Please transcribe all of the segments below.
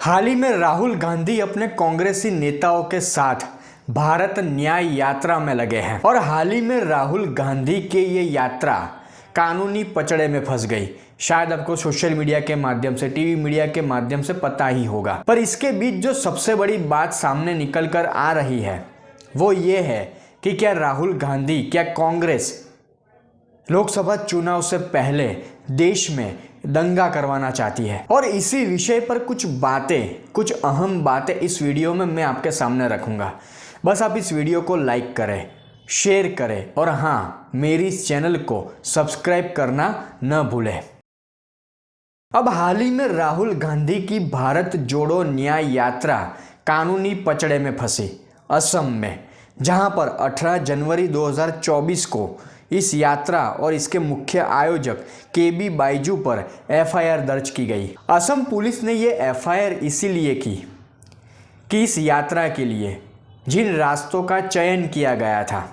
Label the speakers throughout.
Speaker 1: हाल ही में राहुल गांधी अपने कांग्रेसी नेताओं के साथ भारत न्याय यात्रा में लगे हैं और हाल ही में राहुल गांधी की ये यात्रा कानूनी पचड़े में फंस गई। शायद आपको सोशल मीडिया के माध्यम से, टीवी मीडिया के माध्यम से पता ही होगा। पर इसके बीच जो सबसे बड़ी बात सामने निकल कर आ रही है वो ये है कि क्या राहुल गांधी, क्या कांग्रेस लोकसभा चुनाव से पहले देश में दंगा करवाना चाहती है। और इसी विषय पर कुछ अहम बातें इस वीडियो में मैं आपके सामने रखूंगा। बस आप इस वीडियो को लाइक करें, शेयर करें और हाँ, मेरी इस चैनल को सब्सक्राइब करना न भूलें। अब हाल ही में राहुल गांधी की भारत जोड़ो न्याय यात्रा कानूनी पचड़े में फंसी असम में, जहां पर 18 जनवरी 2024 को इस यात्रा और इसके मुख्य आयोजक केबी बाइजू पर एफआईआर दर्ज की गई। असम पुलिस ने ये एफआईआर इसीलिए की कि इस यात्रा के लिए जिन रास्तों का चयन किया गया था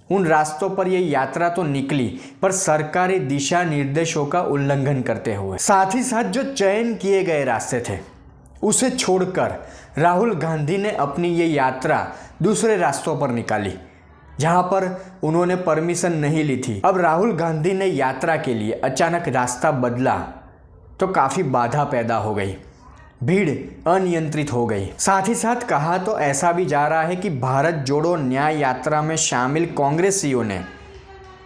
Speaker 1: उन रास्तों पर यह यात्रा तो निकली, पर सरकारी दिशा निर्देशों का उल्लंघन करते हुए। साथ ही साथ जो चयन किए गए रास्ते थे उसे छोड़कर राहुल गांधी ने अपनी ये यात्रा दूसरे रास्तों पर निकाली जहां पर उन्होंने परमिशन नहीं ली थी। अब राहुल गांधी ने यात्रा के लिए अचानक रास्ता बदला तो काफ़ी बाधा पैदा हो गई, भीड़ अनियंत्रित हो गई। साथ ही साथ कहा तो ऐसा भी जा रहा है कि भारत जोड़ो न्याय यात्रा में शामिल कांग्रेसियों ने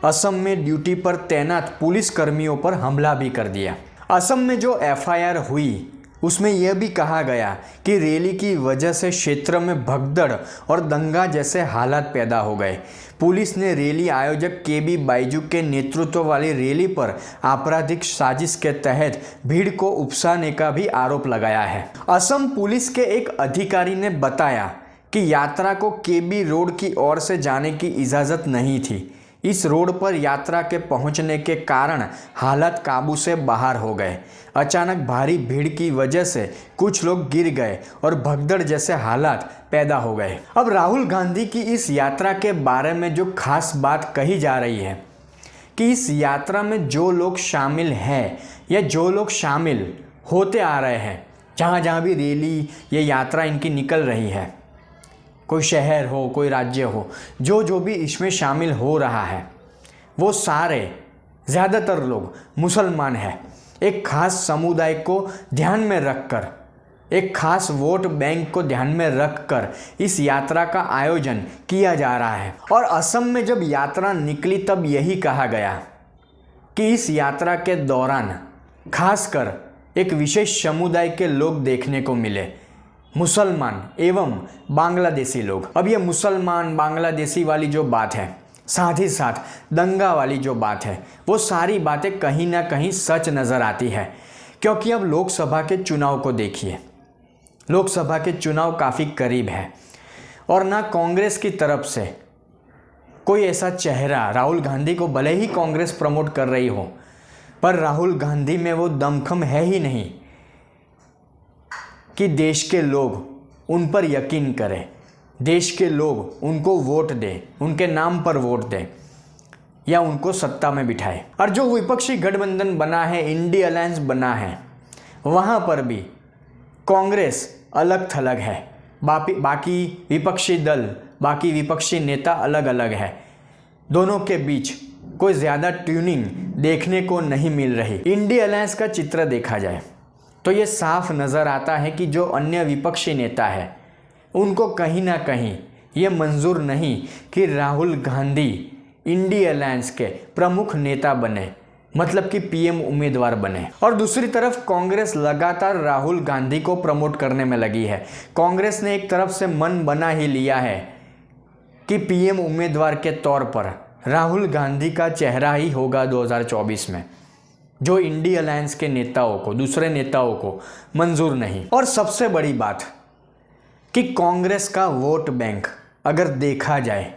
Speaker 1: असम में ड्यूटी पर तैनात पुलिस कर्मियों पर हमला भी कर दिया। असम में जो एफआईआर हुई उसमें यह भी कहा गया कि रैली की वजह से क्षेत्र में भगदड़ और दंगा जैसे हालात पैदा हो गए। पुलिस ने रैली आयोजक केबी बाइजू के नेतृत्व वाली रैली पर आपराधिक साजिश के तहत भीड़ को उकसाने का भी आरोप लगाया है। असम पुलिस के एक अधिकारी ने बताया कि यात्रा को केबी रोड की ओर से जाने की इजाज़त नहीं थी। इस रोड पर यात्रा के पहुंचने के कारण हालात काबू से बाहर हो गए। अचानक भारी भीड़ की वजह से कुछ लोग गिर गए और भगदड़ जैसे हालात पैदा हो गए। अब राहुल गांधी की इस यात्रा के बारे में जो खास बात कही जा रही है कि इस यात्रा में जो लोग शामिल हैं या जो लोग शामिल होते आ रहे हैं, जहाँ जहाँ भी रैली या यात्रा इनकी निकल रही है, कोई शहर हो, कोई राज्य हो, जो भी इसमें शामिल हो रहा है वो सारे ज़्यादातर लोग मुसलमान हैं। एक खास समुदाय को ध्यान में रखकर, एक खास वोट बैंक को ध्यान में रखकर इस यात्रा का आयोजन किया जा रहा है। और असम में जब यात्रा निकली तब यही कहा गया कि इस यात्रा के दौरान खासकर एक विशेष समुदाय के लोग देखने को मिले, मुसलमान एवं बांग्लादेशी लोग। अब ये मुसलमान बांग्लादेशी वाली जो बात है, साथ ही साथ दंगा वाली जो बात है, वो सारी बातें कहीं ना कहीं सच नज़र आती है। क्योंकि अब लोकसभा के चुनाव को देखिए, लोकसभा के चुनाव काफ़ी करीब है और ना कांग्रेस की तरफ से कोई ऐसा चेहरा, राहुल गांधी को भले ही कांग्रेस प्रमोट कर रही हो, पर राहुल गांधी में वो दमखम है ही नहीं कि देश के लोग उन पर यकीन करें, देश के लोग उनको वोट दें, उनके नाम पर वोट दें या उनको सत्ता में बिठाए। और जो विपक्षी गठबंधन बना है, इंडिया अलायंस बना है, वहाँ पर भी कांग्रेस अलग थलग है, बाकी विपक्षी दल, बाकी विपक्षी नेता अलग अलग है। दोनों के बीच कोई ज़्यादा ट्यूनिंग देखने को नहीं मिल रही। इंडिया अलायंस का चित्र देखा जाए तो ये साफ नज़र आता है कि जो अन्य विपक्षी नेता है उनको कहीं ना कहीं ये मंजूर नहीं कि राहुल गांधी इंडिया अलायंस के प्रमुख नेता बने, मतलब कि पीएम उम्मीदवार बने। और दूसरी तरफ कांग्रेस लगातार राहुल गांधी को प्रमोट करने में लगी है। कांग्रेस ने एक तरफ से मन बना ही लिया है कि पीएम उम्मीदवार के तौर पर राहुल गांधी का चेहरा ही होगा 2024 में, जो इंडिया अलायंस के नेताओं को, दूसरे नेताओं को मंजूर नहीं। और सबसे बड़ी बात कि कांग्रेस का वोट बैंक अगर देखा जाए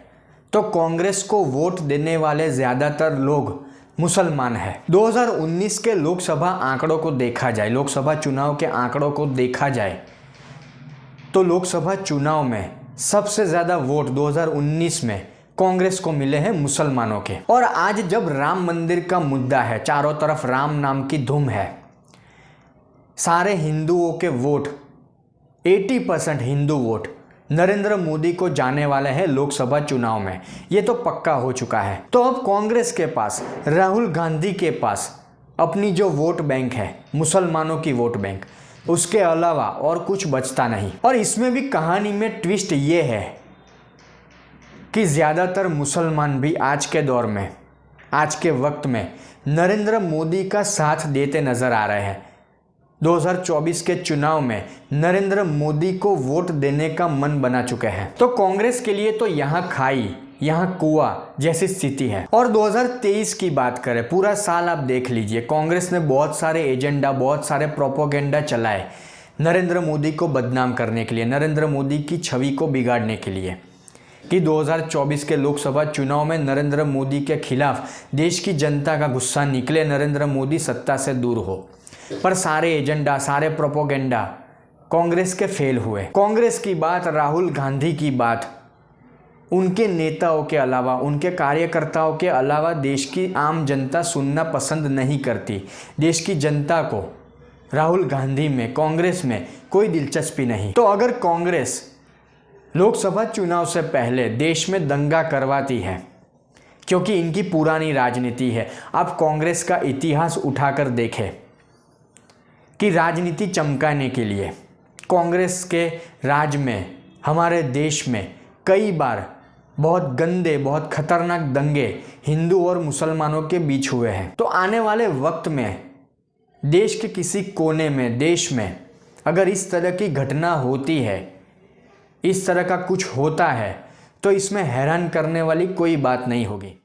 Speaker 1: तो कांग्रेस को वोट देने वाले ज़्यादातर लोग मुसलमान हैं। 2019 के लोकसभा आंकड़ों को देखा जाए, लोकसभा चुनाव के आंकड़ों को देखा जाए तो लोकसभा चुनाव में सबसे ज़्यादा वोट 2019 में कांग्रेस को मिले हैं मुसलमानों के। और आज जब राम मंदिर का मुद्दा है, चारों तरफ राम नाम की धूम है, सारे हिंदुओं के वोट 80% हिंदू वोट नरेंद्र मोदी को जाने वाले हैं लोकसभा चुनाव में। ये तो पक्का हो चुका है। तो अब कांग्रेस के पास, राहुल गांधी के पास अपनी जो वोट बैंक है, मुसलमानों की वोट बैंक, उसके अलावा और कुछ बचता नहीं। और इसमें भी कहानी में ट्विस्ट ये है कि ज़्यादातर मुसलमान भी आज के दौर में, आज के वक्त में नरेंद्र मोदी का साथ देते नजर आ रहे हैं। 2024 के चुनाव में नरेंद्र मोदी को वोट देने का मन बना चुके हैं। तो कांग्रेस के लिए तो यहाँ खाई, यहाँ कुआं जैसी स्थिति है। और 2023 की बात करें, पूरा साल आप देख लीजिए, कांग्रेस ने बहुत सारे एजेंडा, बहुत सारे प्रोपोगेंडा चलाए नरेंद्र मोदी को बदनाम करने के लिए, नरेंद्र मोदी की छवि को बिगाड़ने के लिए, कि 2024 के लोकसभा चुनाव में नरेंद्र मोदी के खिलाफ देश की जनता का गुस्सा निकले, नरेंद्र मोदी सत्ता से दूर हो। पर सारे एजेंडा, सारे प्रोपोगेंडा कांग्रेस के फेल हुए। कांग्रेस की बात, राहुल गांधी की बात, उनके नेताओं के अलावा, उनके कार्यकर्ताओं के अलावा देश की आम जनता सुनना पसंद नहीं करती। देश की जनता को राहुल गांधी में, कांग्रेस में कोई दिलचस्पी नहीं। तो अगर कांग्रेस लोकसभा चुनाव से पहले देश में दंगा करवाती है, क्योंकि इनकी पुरानी राजनीति है, आप कांग्रेस का इतिहास उठाकर देखें कि राजनीति चमकाने के लिए कांग्रेस के राज में, हमारे देश में कई बार बहुत गंदे, बहुत खतरनाक दंगे हिंदू और मुसलमानों के बीच हुए हैं। तो आने वाले वक्त में देश के किसी कोने में, देश में अगर इस तरह की घटना होती है, इस तरह का कुछ होता है, तो इसमें हैरान करने वाली कोई बात नहीं होगी।